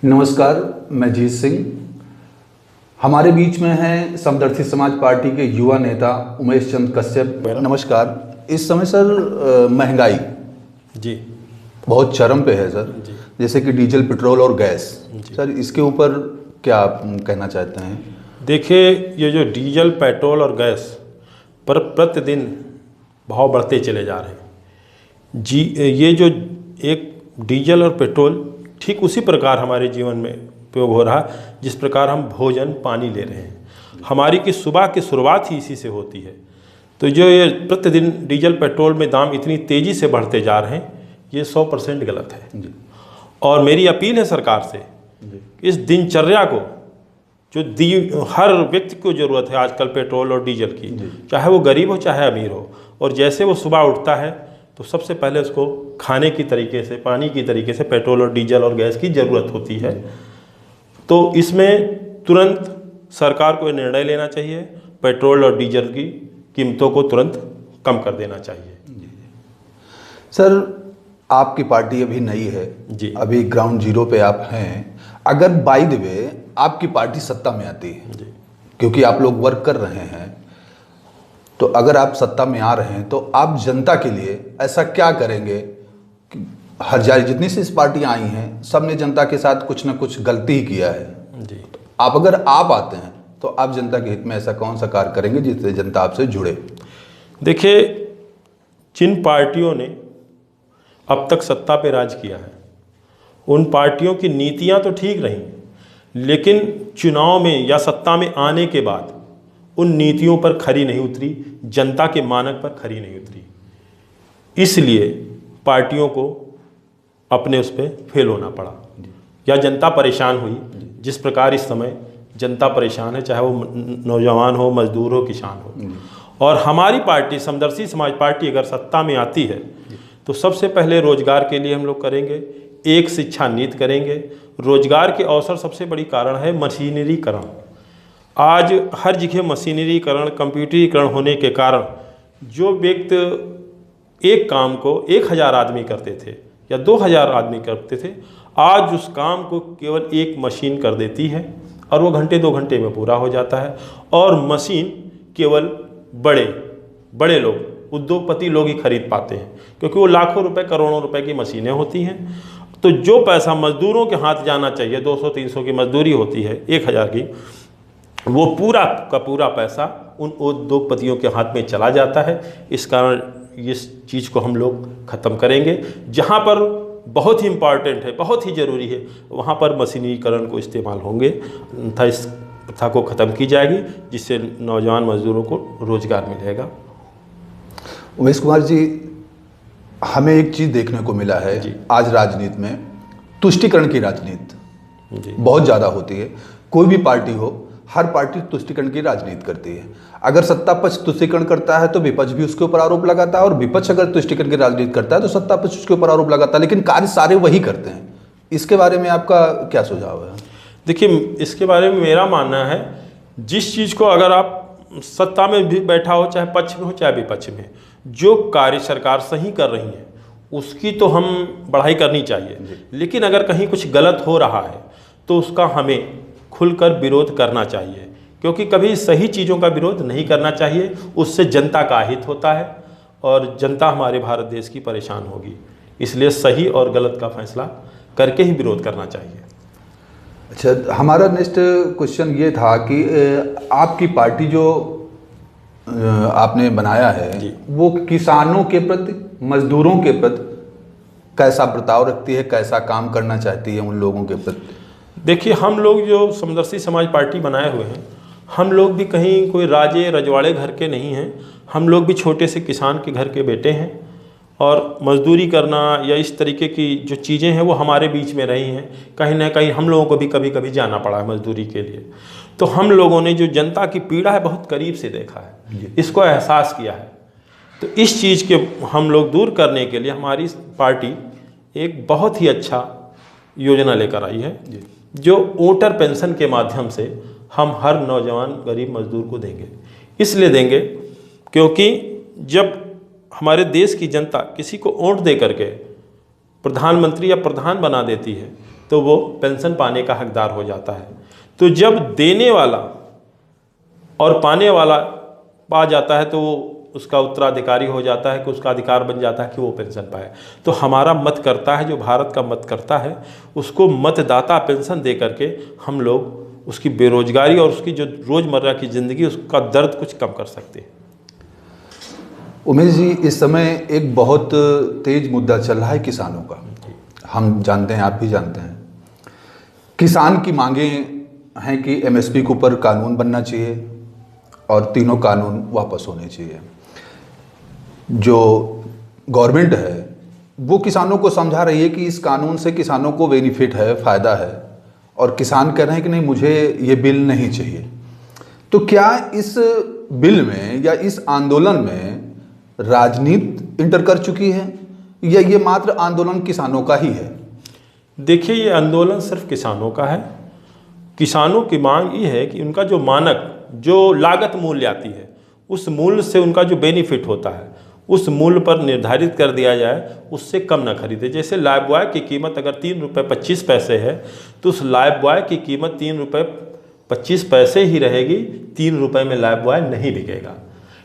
नमस्कार, मैं जीत सिंह। हमारे बीच में हैं समदर्शी समाज पार्टी के युवा नेता उमेश चंद कश्यप। नमस्कार। इस समय सर महंगाई जी बहुत चरम पे है सर, जैसे कि डीजल, पेट्रोल और गैस। सर इसके ऊपर क्या आप कहना चाहते हैं? देखिए, ये जो डीजल, पेट्रोल और गैस पर प्रतिदिन भाव बढ़ते चले जा रहे हैं जी। ये जो एक डीजल और पेट्रोल ठीक उसी प्रकार हमारे जीवन में उपयोग हो रहा है जिस प्रकार हम भोजन पानी ले रहे हैं। हमारी की सुबह की शुरुआत ही इसी से होती है। तो जो ये प्रतिदिन डीजल पेट्रोल में दाम इतनी तेज़ी से बढ़ते जा रहे हैं, ये 100% गलत है। और मेरी अपील है सरकार से, इस दिनचर्या को जो हर व्यक्ति को ज़रूरत है आजकल पेट्रोल और डीजल की, चाहे वो गरीब हो चाहे अमीर हो, और जैसे वो सुबह उठता है तो सबसे पहले उसको खाने की तरीके से, पानी की तरीके से पेट्रोल और डीजल और गैस की ज़रूरत होती है। तो इसमें तुरंत सरकार को निर्णय लेना चाहिए, पेट्रोल और डीजल की कीमतों को तुरंत कम कर देना चाहिए। सर आपकी पार्टी अभी नई है जी, अभी ग्राउंड जीरो पे आप हैं। अगर बाय द वे आपकी पार्टी सत्ता में आती है जी, क्योंकि आप लोग वर्क कर रहे हैं, तो अगर आप सत्ता में आ रहे हैं तो आप जनता के लिए ऐसा क्या करेंगे कि हर जारी जितनी सी इस पार्टियां आई हैं सब ने जनता के साथ कुछ ना कुछ गलती ही किया है जी। आप अगर आप आते हैं तो आप जनता के हित में ऐसा कौन सा कार्य करेंगे जिससे जनता आपसे जुड़े? देखिए, जिन पार्टियों ने अब तक सत्ता पे राज किया है उन पार्टियों की नीतियां तो ठीक रहीं, लेकिन चुनाव में या सत्ता में आने के बाद उन नीतियों पर खरी नहीं उतरी, जनता के मानक पर खरी नहीं उतरी। इसलिए पार्टियों को अपने उस पर फेल होना पड़ा या जनता परेशान हुई। जिस प्रकार इस समय जनता परेशान है, चाहे वो नौजवान हो, मजदूर हो, किसान हो। और हमारी पार्टी समदर्शी समाज पार्टी अगर सत्ता में आती है तो सबसे पहले रोजगार के लिए हम लोग करेंगे, एक शिक्षा नीति करेंगे। रोजगार के अवसर सबसे बड़ी कारण है मशीनरीकरण। आज हर जगह मशीनरीकरण, कंप्यूटरीकरण होने के कारण जो व्यक्ति एक काम को 1000 आदमी करते थे या 2000 आदमी करते थे, आज उस काम को केवल एक मशीन कर देती है और वो घंटे 2 घंटे में पूरा हो जाता है। और मशीन केवल बड़े लोग, उद्योगपति लोग ही खरीद पाते हैं, क्योंकि वो लाखों रुपए, करोड़ों रुपए की मशीनें होती हैं। तो जो पैसा मजदूरों के हाथ जाना चाहिए, 200-300 की मजदूरी होती है 1000 की, वो पूरा का पूरा पैसा उन उद्योगपतियों के हाथ में चला जाता है। इस कारण इस चीज़ को हम लोग ख़त्म करेंगे। जहाँ पर बहुत ही इम्पॉर्टेंट है, बहुत ही ज़रूरी है, वहाँ पर मशीनीकरण को इस्तेमाल होंगे, अन्यथा इस प्रथा को ख़त्म की जाएगी, जिससे नौजवान मजदूरों को रोज़गार मिलेगा। उमेश कुमार जी, हमें एक चीज़ देखने को मिला है आज राजनीति में, तुष्टीकरण की राजनीति बहुत ज़्यादा होती है। कोई भी पार्टी हो, हर पार्टी तुष्टीकरण की राजनीति करती है। अगर सत्ता पक्ष तुष्टीकरण करता है तो विपक्ष भी उसके ऊपर आरोप लगाता है, और विपक्ष अगर तुष्टीकरण की राजनीति करता है तो सत्ता पक्ष उसके ऊपर आरोप लगाता है, लेकिन कार्य सारे वही करते हैं। इसके बारे में आपका क्या सुझाव है? देखिए, इसके बारे में मेरा मानना है, जिस चीज़ को अगर आप सत्ता में भी बैठा हो, चाहे पक्ष में हो चाहे विपक्ष में, जो कार्य सरकार सही कर रही है उसकी तो हम बढ़ाई करनी चाहिए। लेकिन अगर कहीं कुछ गलत हो रहा है तो उसका हमें खुलकर विरोध करना चाहिए, क्योंकि कभी सही चीज़ों का विरोध नहीं करना चाहिए। उससे जनता का हित होता है और जनता हमारे भारत देश की परेशान होगी। इसलिए सही और गलत का फैसला करके ही विरोध करना चाहिए। अच्छा, हमारा नेक्स्ट क्वेश्चन ये था कि आपकी पार्टी जो आपने बनाया है वो किसानों के प्रति, मजदूरों के प्रति कैसा बर्ताव रखती है, कैसा काम करना चाहती है उन लोगों के प्रति? देखिए, हम लोग जो समदर्शी समाज पार्टी बनाए हुए हैं, हम लोग भी कहीं कोई राजे रजवाड़े घर के नहीं हैं। हम लोग भी छोटे से किसान के घर के बेटे हैं, और मजदूरी करना या इस तरीके की जो चीज़ें हैं वो हमारे बीच में रही हैं। कहीं ना कहीं हम लोगों को भी कभी कभी जाना पड़ा है मजदूरी के लिए। तो हम लोगों ने जो जनता की पीड़ा है बहुत करीब से देखा है, इसको एहसास किया है। तो इस चीज़ के हम लोग दूर करने के लिए हमारी पार्टी एक बहुत ही अच्छा योजना लेकर आई है, जो वोटर पेंशन के माध्यम से हम हर नौजवान गरीब मजदूर को देंगे। इसलिए देंगे क्योंकि जब हमारे देश की जनता किसी को वोट दे करके प्रधानमंत्री या प्रधान बना देती है तो वो पेंशन पाने का हकदार हो जाता है। तो जब देने वाला और पाने वाला पा जाता है तो वो उसका उत्तराधिकारी हो जाता है कि उसका अधिकार बन जाता है कि वो पेंशन पाए। तो हमारा मत करता है, जो भारत का मत करता है, उसको मतदाता पेंशन दे करके हम लोग उसकी बेरोजगारी और उसकी जो रोज़मर्रा की ज़िंदगी उसका दर्द कुछ कम कर सकते हैं। उमेश जी, इस समय एक बहुत तेज मुद्दा चल रहा है किसानों का। हम जानते हैं, आप भी जानते हैं, किसान की मांगें हैं कि एमएसपी के ऊपर कानून बनना चाहिए और तीनों कानून वापस होने चाहिए। जो गवर्नमेंट है वो किसानों को समझा रही है कि इस कानून से किसानों को बेनिफिट है, फ़ायदा है, और किसान कह रहे हैं कि नहीं, मुझे ये बिल नहीं चाहिए। तो क्या इस बिल में या इस आंदोलन में राजनीति इंटर कर चुकी है या ये मात्र आंदोलन किसानों का ही है? देखिए, ये आंदोलन सिर्फ किसानों का है। किसानों की मांग ये है कि उनका जो मानक, जो लागत मूल्य आती है, उस मूल्य से उनका जो बेनिफिट होता है उस मूल्य पर निर्धारित कर दिया जाए, उससे कम ना खरीदे। जैसे लाइफ बॉय की कीमत अगर 3 रुपये 25 पैसे है तो उस लाइफ बॉय की कीमत 3 रुपये 25 पैसे ही रहेगी, 3 रुपये में लाइफ बॉय नहीं बिकेगा।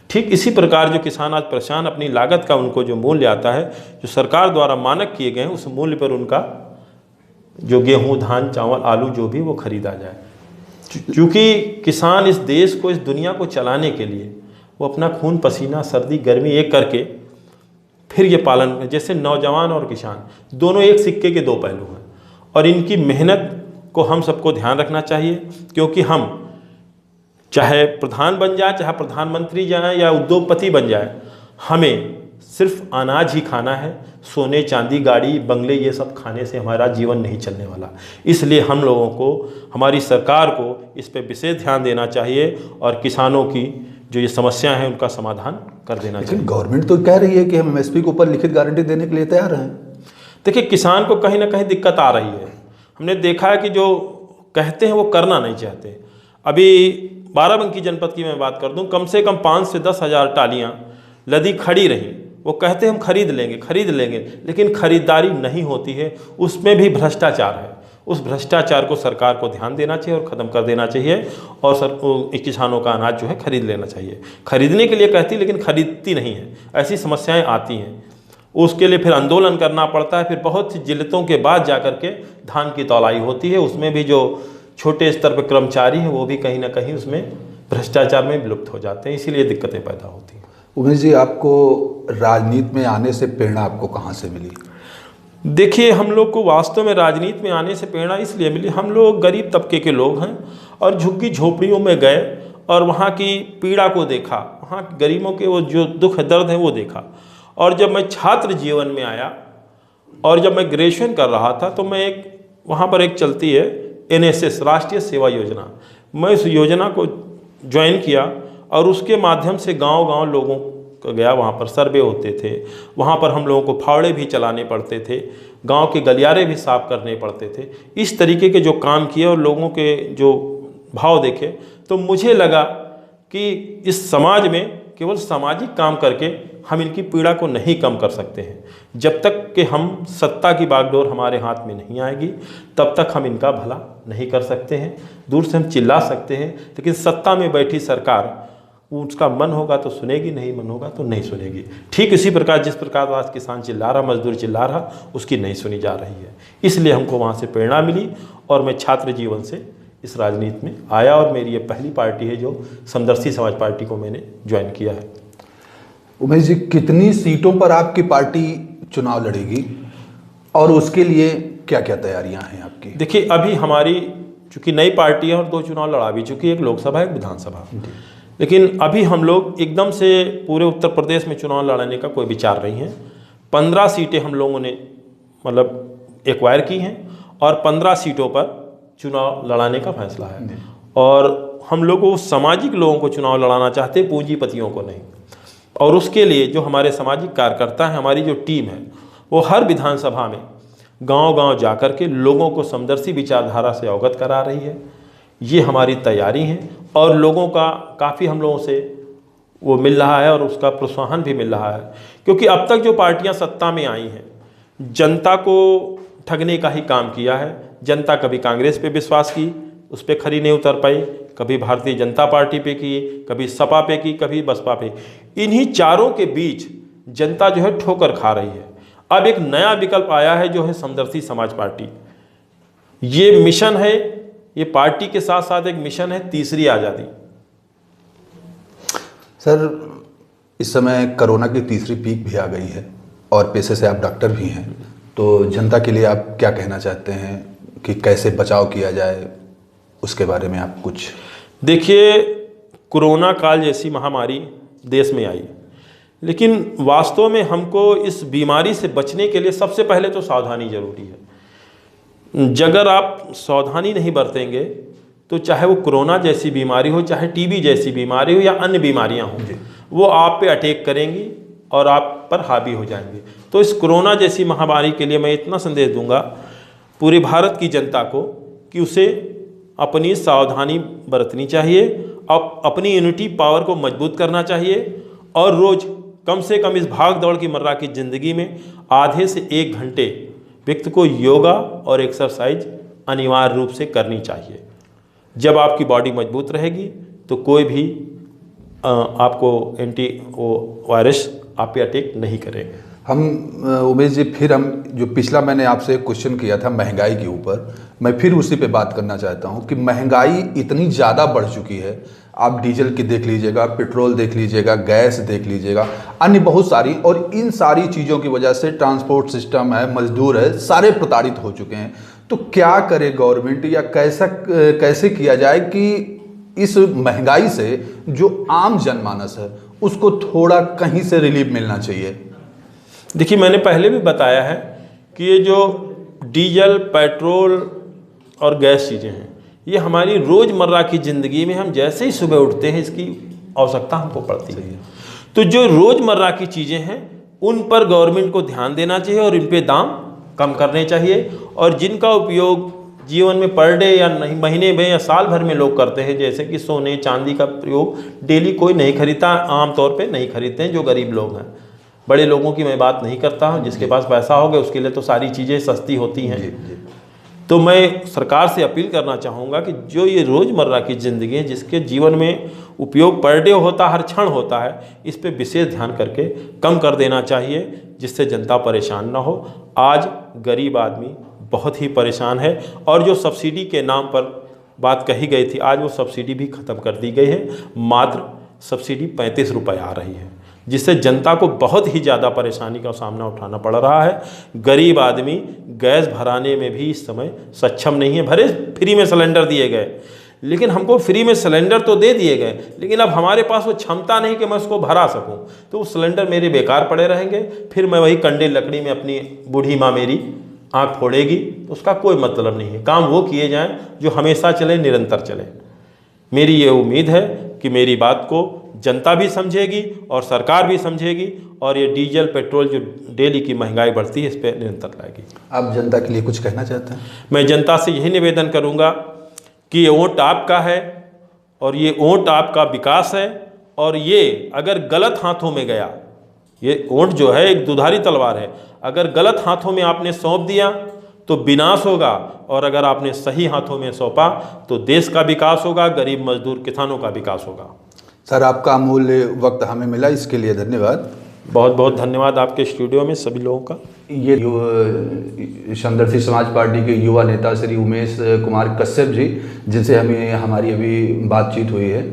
ठीक इसी प्रकार जो किसान आज परेशान, अपनी लागत का उनको जो मूल्य आता है, जो सरकार द्वारा मानक किए गए हैं, उस मूल्य पर उनका जो गेहूँ, धान, चावल, आलू जो भी वो खरीदा जाए। क्योंकि किसान इस देश को, इस दुनिया को चलाने के लिए वो अपना खून पसीना, सर्दी गर्मी एक करके फिर ये पालन, जैसे नौजवान और किसान दोनों एक सिक्के के 2 पहलू हैं, और इनकी मेहनत को हम सबको ध्यान रखना चाहिए। क्योंकि हम चाहे प्रधान बन जाए, चाहे प्रधानमंत्री जाए या उद्योगपति बन जाए, हमें सिर्फ अनाज ही खाना है। सोने चांदी, गाड़ी, बंगले, ये सब खाने से हमारा जीवन नहीं चलने वाला। इसलिए हम लोगों को, हमारी सरकार को इस पे विशेष ध्यान देना चाहिए और किसानों की जो ये समस्या है उनका समाधान कर देना चाहिए। गवर्नमेंट तो कह रही है कि हम एमएसपी के ऊपर लिखित गारंटी देने के लिए तैयार हैं। देखिए, किसान को कहीं ना कहीं दिक्कत आ रही है। हमने देखा है कि जो कहते हैं वो करना नहीं चाहते। अभी बाराबंकी जनपद की मैं बात कर दूं, कम से कम 5 से 10 हज़ार टालियाँ लदी खड़ी रहीं। वो कहते हैं हम खरीद लेंगे, लेकिन खरीदारी नहीं होती है। उसमें भी भ्रष्टाचार है। उस भ्रष्टाचार को सरकार को ध्यान देना चाहिए और ख़त्म कर देना चाहिए, और किसानों का अनाज जो है खरीद लेना चाहिए। खरीदने के लिए कहती, लेकिन खरीदती नहीं है। ऐसी समस्याएं आती हैं, उसके लिए फिर आंदोलन करना पड़ता है। फिर बहुत सी जिल्लतों के बाद जा कर के धान की तौलाई होती है। उसमें भी जो छोटे स्तर पर कर्मचारी हैं वो भी कहीं ना कहीं उसमें भ्रष्टाचार में विलुप्त हो जाते हैं। इसीलिए दिक्कतें पैदा होती हैं। उमेश जी, आपको राजनीति में आने से प्रेरणा आपको कहाँ से मिली? देखिए, हम लोग को वास्तव में राजनीति में आने से प्रेरणा इसलिए मिली, हम लोग गरीब तबके के लोग हैं और झुग्गी झोपड़ियों में गए और वहाँ की पीड़ा को देखा, वहाँ गरीबों के वो जो दुख दर्द है वो देखा। और जब मैं छात्र जीवन में आया और जब मैं ग्रेजुएशन कर रहा था तो मैं वहाँ पर एक चलती है NSS, राष्ट्रीय सेवा योजना, मैं इस योजना को ज्वाइन किया और उसके माध्यम से गांव-गांव लोगों को गया। वहाँ पर सर्वे होते थे, वहाँ पर हम लोगों को फावड़े भी चलाने पड़ते थे, गांव के गलियारे भी साफ करने पड़ते थे। इस तरीके के जो काम किए और लोगों के जो भाव देखे तो मुझे लगा कि इस समाज में केवल सामाजिक काम करके हम इनकी पीड़ा को नहीं कम कर सकते हैं। जब तक कि हम सत्ता की बागडोर हमारे हाथ में नहीं आएगी तब तक हम इनका भला नहीं कर सकते हैं। दूर से हम चिल्ला सकते हैं, लेकिन सत्ता में बैठी सरकार, उसका मन होगा तो सुनेगी, नहीं मन होगा तो नहीं सुनेगी। ठीक इसी प्रकार जिस प्रकार आज किसान चिल्ला रहा, मजदूर चिल्ला रहा, उसकी नहीं सुनी जा रही है। इसलिए हमको वहाँ से प्रेरणा मिली और मैं छात्र जीवन से इस राजनीति में आया और मेरी ये पहली पार्टी है जो समदर्शी समाज पार्टी को मैंने ज्वाइन किया है। उमेश जी, कितनी सीटों पर आपकी पार्टी चुनाव लड़ेगी और उसके लिए क्या क्या तैयारियां हैं आपकी? देखिए, अभी हमारी चूँकि नई पार्टी है और 2 चुनाव लड़ा भी चुकी, एक लोकसभा एक विधानसभा, लेकिन अभी हम लोग एकदम से पूरे उत्तर प्रदेश में चुनाव लड़ने का कोई विचार नहीं है। 15 सीटें हम लोगों ने मतलब एक्वायर की हैं और 15 सीटों पर चुनाव लड़ाने का फैसला है। और हम लोग उस सामाजिक लोगों को चुनाव लड़ाना चाहते हैं, पूंजीपतियों को नहीं। और उसके लिए जो हमारे सामाजिक कार्यकर्ता हैं, हमारी जो टीम है, वो हर विधानसभा में गांव-गांव जाकर के लोगों को समदर्शी विचारधारा से अवगत करा रही है। ये हमारी तैयारी है और लोगों का काफ़ी हम लोगों से वो मिल रहा है और उसका प्रोत्साहन भी मिल रहा है। क्योंकि अब तक जो पार्टियां सत्ता में आई हैं, जनता को ठगने का ही काम किया है। जनता कभी कांग्रेस पे विश्वास की, उस पर खरी नहीं उतर पाई, कभी भारतीय जनता पार्टी पे की, कभी सपा पे की, कभी बसपा पे। इन्हीं चारों के बीच जनता जो है ठोकर खा रही है। अब एक नया विकल्प आया है जो है समदर्शी समाज पार्टी। ये मिशन है, ये पार्टी के साथ साथ एक मिशन है तीसरी आज़ादी। सर, इस समय कोरोना की तीसरी पीक भी आ गई है और पेशे से आप डॉक्टर भी हैं, तो जनता के लिए आप क्या कहना चाहते हैं कि कैसे बचाव किया जाए, उसके बारे में आप कुछ? देखिए, कोरोना काल जैसी महामारी देश में आई, लेकिन वास्तव में हमको इस बीमारी से बचने के लिए सबसे पहले तो सावधानी जरूरी है। अगर आप सावधानी नहीं बरतेंगे तो चाहे वो कोरोना जैसी बीमारी हो, चाहे टीबी जैसी बीमारी हो या अन्य बीमारियां हों, वो आप पे अटैक करेंगी और आप पर हावी हो जाएंगे। तो इस कोरोना जैसी महामारी के लिए मैं इतना संदेश दूंगा पूरे भारत की जनता को कि उसे अपनी सावधानी बरतनी चाहिए, अपनी इम्यूनिटी पावर को मजबूत करना चाहिए और रोज़ कम से कम इस भाग दौड़ की मर्रा की ज़िंदगी में आधे से 1 घंटे व्यक्ति को योगा और एक्सरसाइज अनिवार्य रूप से करनी चाहिए। जब आपकी बॉडी मजबूत रहेगी तो कोई भी आपको एंटी वायरस आप पे अटैक नहीं करेंगे। हम उमेश जी, फिर हम जो पिछला मैंने आपसे क्वेश्चन किया था महंगाई के ऊपर, मैं फिर उसी पे बात करना चाहता हूँ कि महंगाई इतनी ज़्यादा बढ़ चुकी है। आप डीजल की देख लीजिएगा, पेट्रोल देख लीजिएगा, गैस देख लीजिएगा, अन्य बहुत सारी, और इन सारी चीज़ों की वजह से ट्रांसपोर्ट सिस्टम है, मजदूर है, सारे प्रताड़ित हो चुके हैं। तो क्या करे गवर्नमेंट, या कैसे किया जाए कि इस महंगाई से जो आम जनमानस है उसको थोड़ा कहीं से रिलीफ मिलना चाहिए? देखिए, मैंने पहले भी बताया है कि ये जो डीजल, पेट्रोल और गैस चीज़ें हैं, ये हमारी रोज़मर्रा की ज़िंदगी में हम जैसे ही सुबह उठते हैं इसकी आवश्यकता हमको पड़ती है। तो जो रोज़मर्रा की चीज़ें हैं उन पर गवर्नमेंट को ध्यान देना चाहिए और इन पे दाम कम करने चाहिए। और जिनका उपयोग जीवन में पर डे या नहीं, महीने में या साल भर में लोग करते हैं, जैसे कि सोने चांदी का प्रयोग डेली कोई नहीं खरीदता, आमतौर पे नहीं खरीदते हैं जो गरीब लोग हैं। बड़े लोगों की मैं बात नहीं करता हूँ, जिसके पास पैसा हो गया उसके लिए तो सारी चीज़ें सस्ती होती हैं। तो मैं सरकार से अपील करना चाहूँगा कि जो ये रोज़मर्रा की ज़िंदगी है, जिसके जीवन में उपयोग पर डे होता है, हर क्षण होता है, इस पे विशेष ध्यान करके कम कर देना चाहिए, जिससे जनता परेशान ना हो। आज गरीब आदमी बहुत ही परेशान है और जो सब्सिडी के नाम पर बात कही गई थी, आज वो सब्सिडी भी ख़त्म कर दी गई है। मात्र सब्सिडी 35 रुपये आ रही है, जिससे जनता को बहुत ही ज़्यादा परेशानी का सामना उठाना पड़ रहा है। गरीब आदमी गैस भराने में भी इस समय सक्षम नहीं है। भले फ्री में सिलेंडर दिए गए, लेकिन हमको फ्री में सिलेंडर तो दे दिए गए, लेकिन अब हमारे पास वो क्षमता नहीं कि मैं उसको भरा सकूं। तो वो सिलेंडर मेरे बेकार पड़े रहेंगे, फिर मैं वही कंडे लकड़ी में अपनी बूढ़ी माँ मेरी आँख फोड़ेगी, तो उसका कोई मतलब नहीं है। काम वो किए जाएँ जो हमेशा चले, निरंतर चले। मेरी ये उम्मीद है कि मेरी बात को जनता भी समझेगी और सरकार भी समझेगी और ये डीजल पेट्रोल जो डेली की महंगाई बढ़ती है इस पर निरंतर लाएगी। आप जनता के लिए कुछ कहना चाहते हैं? मैं जनता से यही निवेदन करूंगा कि ये वोट आपका है और ये वोट आपका विकास है, और ये अगर गलत हाथों में गया, ये वोट जो है एक दुधारी तलवार है, अगर गलत हाथों में आपने सौंप दिया तो विनाश होगा, और अगर आपने सही हाथों में सौंपा तो देश का विकास होगा, गरीब मजदूर किसानों का विकास होगा। सर, आपका अमूल्य वक्त हमें मिला, इसके लिए धन्यवाद। बहुत बहुत धन्यवाद आपके स्टूडियो में सभी लोगों का। ये समदर्शी समाज पार्टी के युवा नेता श्री उमेश कुमार कश्यप जी, जिनसे हमें हमारी अभी बातचीत हुई है,